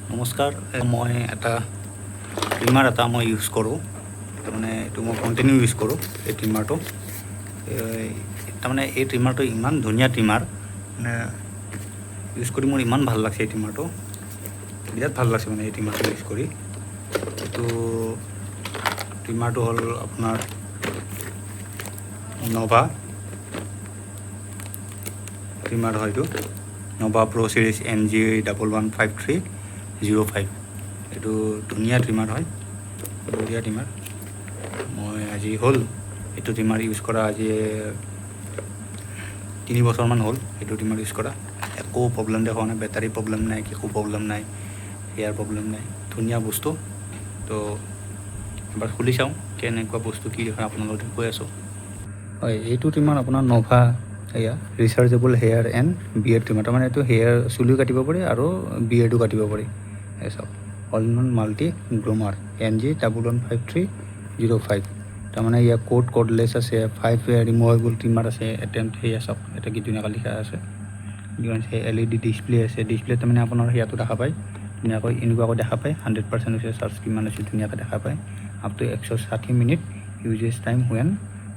নমস্কাৰ, মই এটা ট্ৰিমাৰ মই ইউজ কৰোঁ। তাৰমানে এইটো মই কণ্টিনিউ ইউজ কৰোঁ এই ট্ৰিমাৰটো। তাৰমানে এই ট্ৰিমাৰটো ইমান ধুনীয়া ট্ৰিমাৰ, মানে ইউজ কৰি মোৰ ইমান ভাল লাগছে। এই ট্ৰিমাৰটো বিৰাট ভাল লাগছে মানে এই ট্ৰিমাৰটো ইউজ কৰি। এইটো ট্ৰিমাৰটো হ'ল আপোনাৰ নভা ট্ৰিমাৰ হয়। এইটো নভা প্ৰ' ছিৰিজ NG11530 এইটো ধুনীয়া ট্ৰিমাৰ হয়, বঢ়িয়া ট্ৰিমাৰ। মই আজি হ'ল এইটো ট্ৰিমাৰ ইউজ কৰা আজি 3 বছৰমান হ'ল এইটো ট্ৰিমাৰ ইউজ কৰা। একো প্ৰব্লেম দেখা নাই, বেটাৰী প্ৰব্লেম নাই, একো প্ৰব্লেম নাই, হেয়াৰ প্ৰব্লেম নাই, ধুনীয়া বস্তু। তো এবাৰ খুলি চাওঁ কেনেকুৱা বস্তু, কি দেখা আপোনালোকে কৈ আছোঁ। হয়, এইটো ট্ৰিমাৰ আপোনাৰ নভা এয়া rechargeable hair and beard trimmer. তাৰমানে এইটো হেয়াৰ চুলিও কাটিব পাৰি আৰু বিয়েৰ্ডো কাটিব পাৰি। এই চাওক, all in one multi groomer NG11530 তাৰমানে ইয়াৰ কৰ্ডলেছ আছে, 5 ৰিমুভেবল ট্ৰিমাৰ আছে, এটেম্প সেয়া চাওক, এটা কি ধুনীয়াকৈ লিখা আছে। LED ডিছপ্লে আছে, ডিছপ্লে তাৰমানে আপোনাৰ সেয়াটো দেখা পায় ধুনীয়াকৈ, এনেকুৱাকৈ দেখা পায়। 100% হৈছে, চাৰ্জ কিমান হৈছে ধুনীয়াকৈ দেখা পায়। Up to 160 minute uses time when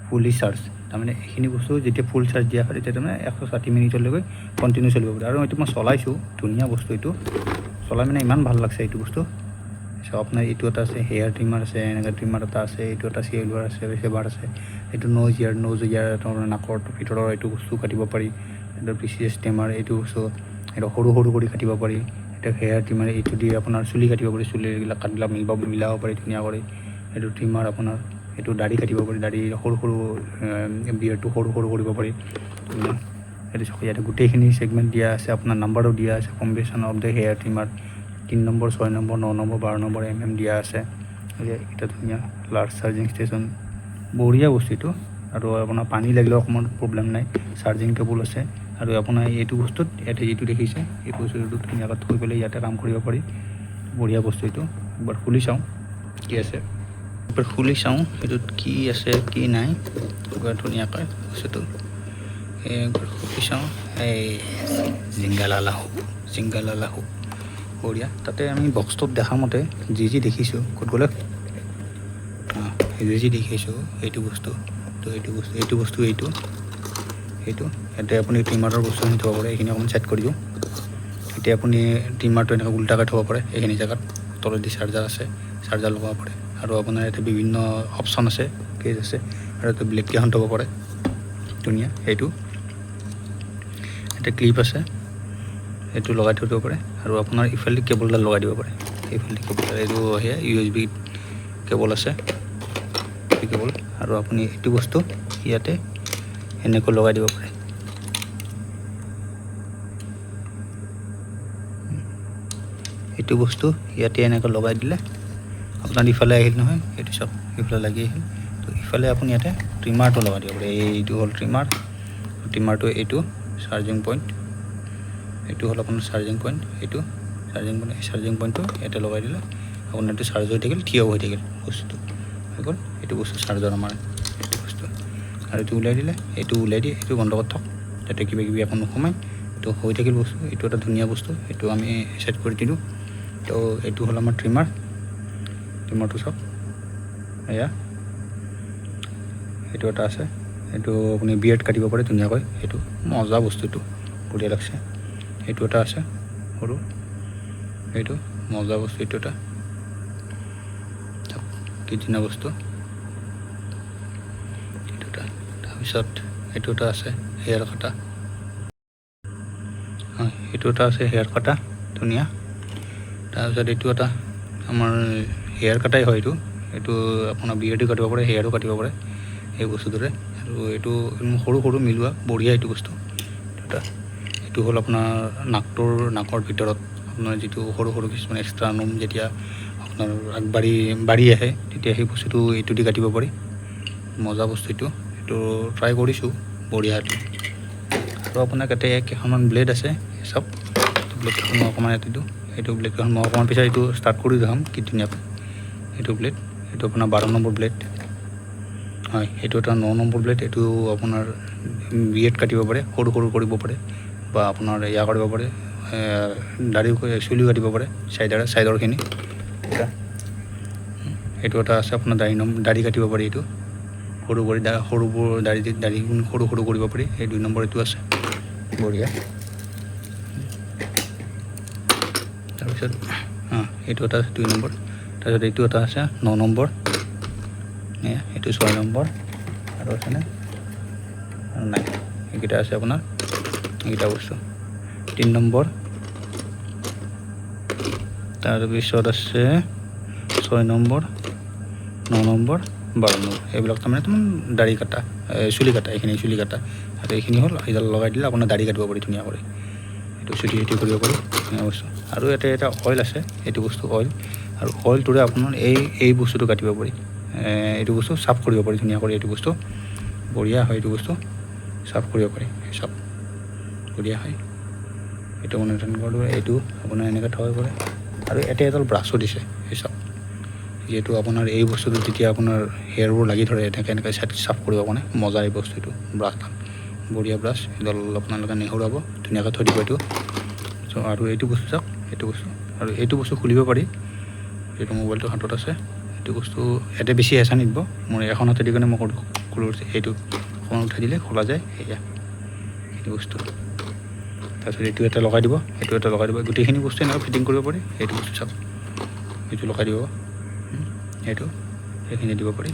ফুলি চাৰ্জ। তাৰমানে এইখিনি বস্তু যেতিয়া ফুল চাৰ্জ দিয়া হয় তেতিয়া তাৰমানে 160 মিনিটলৈকে কণ্টিনিউ চলিব পাৰে। আৰু এইটো মই চলাইছোঁ, ধুনীয়া বস্তু। এইটো চলাই মানে ইমান ভাল লাগছে এইটো বস্তু। চ' আপোনাৰ এইটো এটা আছে হেয়াৰ ট্ৰিমাৰ আছে, এনেকৈ ট্ৰিমাৰ এটা আছে, এইটো এটা চেভাৰ আছে, এইটো ন'জ ইয়াৰ তাৰমানে নাকৰ ভিতৰৰ এইটো বস্তু কাটিব পাৰি। এইটো PCS ট্ৰিমাৰ, এইটো বস্তু এইটো সৰু কৰি কাটিব পাৰি। এইটো হেয়াৰ ট্ৰিমাৰ, এইটো দি আপোনাৰ চুলি কাটিব পাৰি, চুলিবিলাক কাটবিলাক মিলাব পাৰি ধুনীয়া কৰি। এইটো ট্ৰিমাৰ আপোনাৰ এইটো দাড়ি কাটিব পাৰি, দাড়ি সৰু বিয়েৰটো সৰু কৰিব পাৰি। এইটো চাওক, ইয়াতে গোটেইখিনি ছেগমেণ্ট দিয়া আছে, আপোনাৰ নাম্বাৰো দিয়া আছে, combination of the hair trimmer 3 number, 6 number, 9 number, 12 number দিয়া আছে। এটা ধুনীয়া লাৰ্জ চাৰ্জিং ষ্টেচন, বঢ়িয়া বস্তুটো। আৰু আপোনাৰ পানী লাগিলেও অকণমান প্ৰব্লেম নাই, চাৰ্জিং কেবল আছে। আৰু আপোনাৰ এইটো বস্তুত ইয়াতে যিটো দেখিছে এই বস্তুটো ধুনীয়াকৈ থৈ পেলাই ইয়াতে কাম কৰিব পাৰি। বঢ়িয়া বস্তু এইটো। এবাৰ খুলি চাওঁ কি আছে, এবাৰ খুলি চাওঁ এইটোত কি আছে কি নাই। এবাৰ ধুনীয়াকৈ বস্তুটো এবাৰ খুলি চাওঁ। এই জিংগালালাহু বঢ়িয়া। তাতে আমি বক্সটোত দেখা মতে যি দেখিছোঁ, ক'ত গ'লে যি দেখিছোঁ এইটো বস্তু, তো এইটো বস্তু এইটো ইয়াতে আপুনি ট্ৰিমাৰৰ বস্তুখিনি থ'ব পাৰে। এইখিনি অকণমান ছেট কৰি দিওঁ। এতিয়া আপুনি ট্ৰিমাৰটো এনেকৈ উল্টাকৈ থ'ব পাৰে। এইখিনি জেগাত তলেদি চাৰ্জাৰ লগাব পাৰে। আৰু আপোনাৰ ইয়াতে বিভিন্ন অপশ্যন আছে, কেজ আছে, আৰু ইয়াতে ব্লেডকেইখন থ'ব পাৰে ধুনীয়া। এইটো এটা ক্লিপ আছে, এইটো লগাই থৈ দিব পাৰে। আৰু আপোনাৰ ইফালে কেবলডাল লগাই দিব পাৰে, এইফালে কেবলডাল। এইটো সেয়া USB কেবল আছে, কেবল। আৰু আপুনি এইটো বস্তু ইয়াতে এনেকৈ লগাই দিব পাৰে। এইটো বস্তু ইয়াতে এনেকৈ লগাই দিলে আপোনাৰ ইফালে আহিল নহয়, এইটো চাওক ইফালে লাগি আহিল। তো ইফালে আপুনি ইয়াতে ট্ৰিমাৰটো লগাই দিব পাৰে। এইটো হ'ল ট্ৰিমাৰটো এইটো চাৰ্জিং পইণ্ট, এইটো হ'ল আপোনাৰ চাৰ্জিং পইণ্ট, এইটো চাৰ্জিং পইণ্টটো ইয়াতে লগাই দিলে আপোনাৰ এইটো চাৰ্জ হৈ থাকিল, থিয় হৈ থাকিল বস্তুটো হৈ গ'ল। এইটো বস্তু চাৰ্জাৰ আমাৰ এইটো বস্তু। আৰু এইটো উলিয়াই দিলে, এইটো বন্ধ কৰি থওক, যাতে কিবা একো নোসোমায়। এইটো হৈ থাকিল বস্তু। এইটো এটা ধুনীয়া বস্তু, এইটো আমি ছেট কৰি দিলোঁ। তো এইটো হ'ল আমাৰ ট্ৰিমাৰটো চাওক, এয়া এইটো এটা আছে। এইটো আপুনি বিয়েৰ্ড কাটিব পাৰে ধুনীয়াকৈ, এইটো মজা বস্তুটো, বঢ়িয়া লাগছে। এইটো এটা আছে সৰু, এইটো মজা বস্তু। এইটো এটা কি ধুনীয়া বস্তু, এইটো এটা। তাৰপিছত এইটো এটা আছে হেয়াৰ কাটা, হয় এইটো এটা আছে হেয়াৰ কাটা ধুনীয়া। তাৰপিছত এইটো এটা আমাৰ হেয়াৰ কাটাই হয়। এইটো আপোনাৰ বিয়েৰ্ডো কাটিব পাৰে, হেয়াৰো কাটিব পাৰে এই বস্তুটোৰে। আৰু এইটো সৰু মিলোৱা বঢ়িয়া এইটো বস্তু। এইটো হ'ল আপোনাৰ নাকৰ ভিতৰত আপোনাৰ যিটো সৰু কিছুমান এক্সট্ৰা নোম যেতিয়া আপোনাৰ বাঢ়ি আহে, তেতিয়া সেই বস্তুটো এইটো দি কাটিব পাৰি। মজা বস্তু এইটো ট্ৰাই কৰিছোঁ, বঢ়িয়া এইটো। আৰু আপোনাক ইয়াতে কেইখনমান ব্লেড আছে, চাওক ব্লেডকেইখন মই অকণমান ইয়াতে দিওঁ। এইটো ব্লেডকেইখন মই অকণমান পিছত এইটো ষ্টাৰ্ট কৰি দেখাম কি ধুনীয়াকৈ। এইটো ব্লেড, এইটো আপোনাৰ 12 নম্বৰ ব্লেড হয়। এইটো এটা 9 নম্বৰ ব্লেড। এইটো আপোনাৰ বিয়েৰ্ড কাটিব পাৰে, সৰু কৰিব পাৰে, বা আপোনাৰ এয়া কৰিব পাৰে, দাড়ি চুলি কাটিব পাৰে চাইডৰখিনি এইটো এটা আছে আপোনাৰ দাড়ি কাটিব পাৰি এইটো সৰু কৰি সৰুবোৰ দাড়ি সৰু কৰিব পাৰি এই 2 নম্বৰ এইটো আছে বঢ়িয়া তাৰপিছত এইটো এটা 2 নম্বৰ তাৰপিছত এইটো এটা আছে 9 নম্বৰ এইটো 6 নম্বৰ আৰু আছেনে আৰু নাই এইকেইটা আছে আপোনাৰ এইকেইটা বস্তু 3 নম্বৰ তাৰপিছত আছে 6 নম্বৰ 9 নম্বৰ 12 নম্বৰ এইবিলাক তাৰমানে দাড়ি কাটা চুলি কাটা এইখিনি চুলি কাটা আৰু এইখিনি হ'ল এইডাল লগাই দিলে আপোনাৰ দাড়ি কাটিব পাৰি ধুনীয়া কৰি এইটো চুটি কৰিব পাৰি বস্তু আৰু এটা অইল আছে এইটো বস্তু অইল আৰু অইলটোৰে আপোনাৰ এই বস্তুটো কাটিব পাৰি এইটো বস্তু চাফ কৰিব পাৰি ধুনীয়া কৰি এইটো বস্তু বঢ়িয়া হয় এইটো বস্তু চাফ কৰিব পাৰি চাফ বঢ়িয়া হয় এইটো মানে এইটো আপোনাৰ এনেকৈ থব পাৰে আৰু এডাল ব্ৰাছো দিছে এই চাফ যিহেতু আপোনাৰ এই বস্তুটো যেতিয়া আপোনাৰ হেয়াৰবোৰ লাগি ধৰে এনেকৈ চাফ কৰিব কাৰণে মজা এই বস্তুটো ব্ৰাছডাল বঢ়িয়া ব্ৰাছ এডাল আপোনালোকে নেহৰুৱাব ধুনীয়াকৈ থৈ দিব এইটো চ' আৰু এইটো বস্তু চাওক এইটো বস্তু আৰু এইটো বস্তু খুলিব পাৰি এইটো মোবাইলটো হাতত আছে এইটো বস্তু ইয়াতে বেছি হেঁচা নিদিব মোৰ এখন হাতে দি কাৰণে মই খোলোঁছে এইটো অকণমান উঠাই দিলে খোলা যায় সেয়া এইটো বস্তু তাৰপিছত এইটো এটা লগাই দিব গোটেইখিনি বস্তু এনেকৈ ফিটিং কৰিব পাৰি এইটো বস্তু চাওক এইটো লগাই দিব এইটো সেইখিনি দিব পাৰি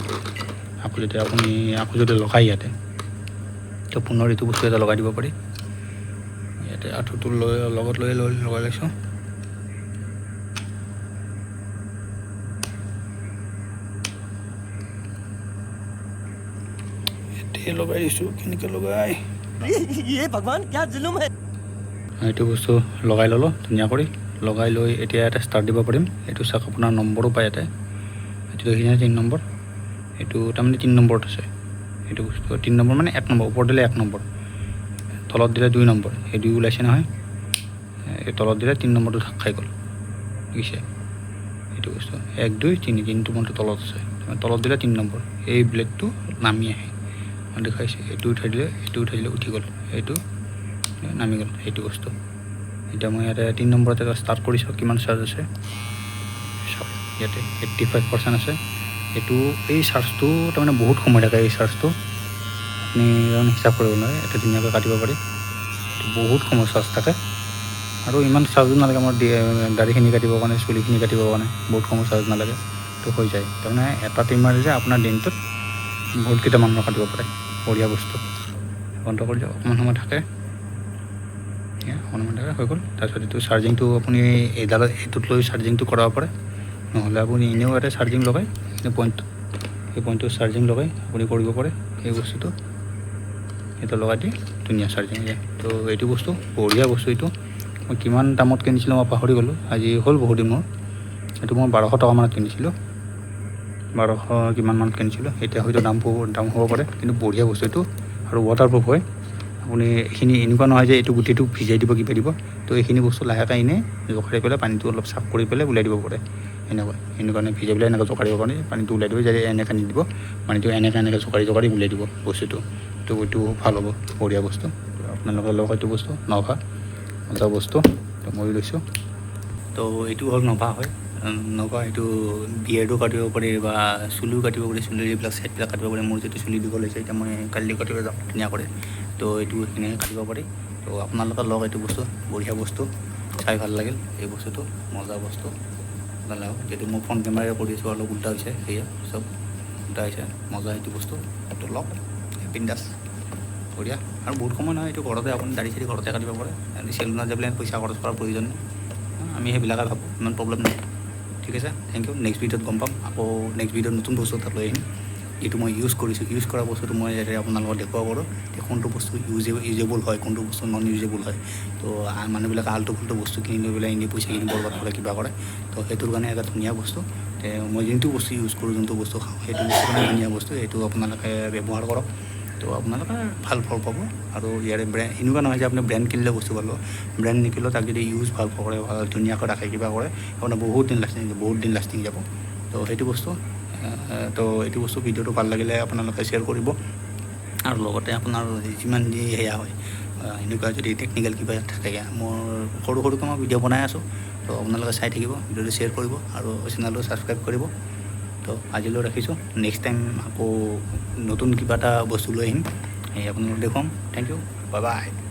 আকৌ যদি লগাই ইয়াতে তো পুনৰ এইটো বস্তু এটা লগাই দিব পাৰি ইয়াতে আঁঠুটো লগত লগাই লৈছোঁ ইয়াতে লগাই দিছোঁ কেনেকৈ লগাই ভগৱান কি জুলুম হে এইটো বস্তু লগাই ল'লোঁ ধুনীয়া কৰি লগাই লৈ এতিয়া এটা ষ্টাৰ্ট দিব পাৰিম এইটো চাওক আপোনাৰ নম্বৰো পায় ইয়াতে এইটো এইখিনি 3 নম্বৰ এইটো তাৰমানে 3 নম্বৰত আছে এইটো বস্তু 3 নম্বৰ মানে 1 নম্বৰ ওপৰত দিলে 1 নম্বৰ তলত দিলে 2 নম্বৰ এই 2 ওলাইছে নহয় এই তলত দিলে 3 নম্বৰটো ঢাক খাই গ'ল বুজিছে এইটো বস্তু 1 2 3 3টো মনটো তলত আছে তলত দিলে 3 নম্বৰ এই ব্লেডটো নামি আহে দেখাইছে এইটো উঠাই দিলে উঠি গ'ল এইটো নামি গ'ল এইটো বস্তু এতিয়া মই ইয়াতে 3 নম্বৰত এটা ষ্টাৰ্ট কৰিছোঁ কিমান চাৰ্জ আছে চাওক ইয়াতে 85% আছে এই চাৰ্জটো তাৰমানে বহুত সময় থাকে এই চাৰ্জটো আপুনি হিচাপ কৰিব নোৱাৰে এটা ধুনীয়াকৈ কাটিব পাৰি বহুত সময় চাৰ্জ থাকে আৰু ইমান চাৰ্জো নালাগে আমাৰ দাড়িখিনি কাটিবৰ কাৰণে চুলিখিনি কাটিবৰ কাৰণে বহুত সময় চাৰ্জ নালাগে তো হৈ যায় তাৰমানে এটা টিমাৰ যে আপোনাৰ দিনটোত বহুত কেইটামান কাটিব পাৰে বঢ়িয়া বস্তু বন্ধ কৰি দিয়ক অকণমান সময় থাকে হৈ গ'ল তাৰপিছত এইটো চাৰ্জিংটো আপুনি এইটোত লৈ চাৰ্জিংটো কৰাব পাৰে নহ'লে আপুনি এনেও এটা চাৰ্জিং লগাই এই পইণ্টটো চাৰ্জিং লগাই আপুনি কৰিব পাৰে এই বস্তুটো এইটো লগাই দি ধুনীয়া চাৰ্জিং যায় তো এইটো বস্তু বঢ়িয়া বস্তু এইটো মই কিমান দামত কিনিছিলোঁ মই পাহৰি গ'লোঁ আজি হ'ল বহুত দিন মোৰ এইটো মই 1200 টকামানত কিনিছিলোঁ 1200 কিমানমানত কিনিছিলোঁ এতিয়া হয়তো দাম হ'ব পাৰে কিন্তু বঢ়িয়া বস্তু এইটো আৰু ৱাটাৰপ্ৰুফ হয় আপুনি এইখিনি এনেকুৱা নহয় যে এইটো গোটেইটো ভিজাই দিব কিবা দিব তো এইখিনি বস্তু লাহেকৈ এনেই জোকাৰি পেলাই পানীটো অলপ চাফ কৰি পেলাই ওলাই দিব পাৰে এনেকুৱা ভিজাই পেলাই এনেকৈ জোকাৰিব কাৰণে পানীটো ওলাই দিব যদি এনেকৈ নিদিব পানীটো এনেকৈ জোকাৰি ওলাই দিব বস্তুটো তো এইটো ভাল হ'ব বঢ়িয়া বস্তু আপোনালোকৰ লগত এইটো বস্তু নভা মজা বস্তু তো মই লৈছোঁ তো এইটো হ'ল নভা হয় নভা এইটো বিয়েৰ্ডো কাটিব পাৰি বা চুলিও কাটিব পাৰি চুলিৰ এইবিলাক চাইডবিলাক কাটিব পাৰি মোৰ যিটো চুলি দীঘল হৈছে এতিয়া মই কালি কাটিব যাম ধুনীয়া কৰে তো এইটো এইখিনি কাটিব পাৰি তো আপোনালোকৰ লগ এইটো বস্তু বঢ়িয়া বস্তু চাই ভাল লাগিল এই বস্তুটো মজা বস্তু ভাল লাগক যিহেতু মই ফ্ৰণ্ট কেমেৰাৰে কৰি আছোঁ অলপ উল্টা হৈছে সেয়া চব উল্টা হৈছে মজা এইটো বস্তু এইটো লগ বিন্দাছ বঢ়িয়া আৰু বহুত সময় নহয় এইটো ঘৰতে আপুনি দাড়ি চাড়ি ঘৰতে কাটিব পাৰে চেলুনত যাবলৈ পইচা খৰচ কৰাৰ প্ৰয়োজন নাই আমি সেইবিলাকে ভাবোঁ ইমান প্ৰব্লেম নাই ঠিক আছে থেংক ইউ নেক্সট ভিডিঅ'ত গম পাম আকৌ নেক্সট ভিডিঅ'ত নতুন বস্তু তাত লৈ আহিম যিটো মই ইউজ কৰিছোঁ ইউজ কৰা বস্তুটো মই ইয়াতে আপোনালোকক দেখুৱাব পাৰোঁ যে কোনটো বস্তু ইউজেবল হয় কোনটো বস্তু নন ইউজেবল হয় তো মানুহবিলাকে আল্টু ফাল্টু বস্তু কিনি লৈ পেলাই এনেই পইচাখিনি বৰবাদ কৰে কিবা কৰে তো সেইটোৰ কাৰণে এটা ধুনীয়া বস্তু মই যোনটো বস্তু ইউজ কৰোঁ যোনটো বস্তু খাওঁ সেইটো বস্তু কাৰণে ধুনীয়া বস্তু সেইটো আপোনালোকে ব্যৱহাৰ কৰক তো আপোনালোকে ভাল ফল পাব আৰু ইয়াৰে এনেকুৱা নহয় যে আপুনি ব্ৰেণ্ড কিনিলে বস্তু ভাল হ'ব ব্ৰেণ্ড নিকিনিলেও তাক যদি ইউজ ভাল কৰে ভাল ধুনীয়াকৈ ৰাখে কিবা কৰে আপোনাৰ বহুত দিন লাষ্টিং যাব তো সেইটো বস্তু তো এইটো বস্তু ভিডিঅ'টো ভাল লাগিলে আপোনালোকে শ্বেয়াৰ কৰিব আৰু লগতে আপোনাৰ যিমান যি সেয়া হয় এনেকুৱা যদি টেকনিকেল কিবা থাকে মোৰ সৰু সৰুকৈ মই ভিডিঅ' বনাই আছোঁ তো আপোনালোকে চাই থাকিব ভিডিঅ'টো শ্বেয়াৰ কৰিব আৰু চেনেলটো ছাবস্ক্ৰাইব কৰিব তো আজিলৈ ৰাখিছোঁ নেক্সট টাইম আকৌ নতুন কিবা এটা বস্তু লৈ আহিম আপোনালোকক দেখুৱাম থেংক ইউ বাই বাই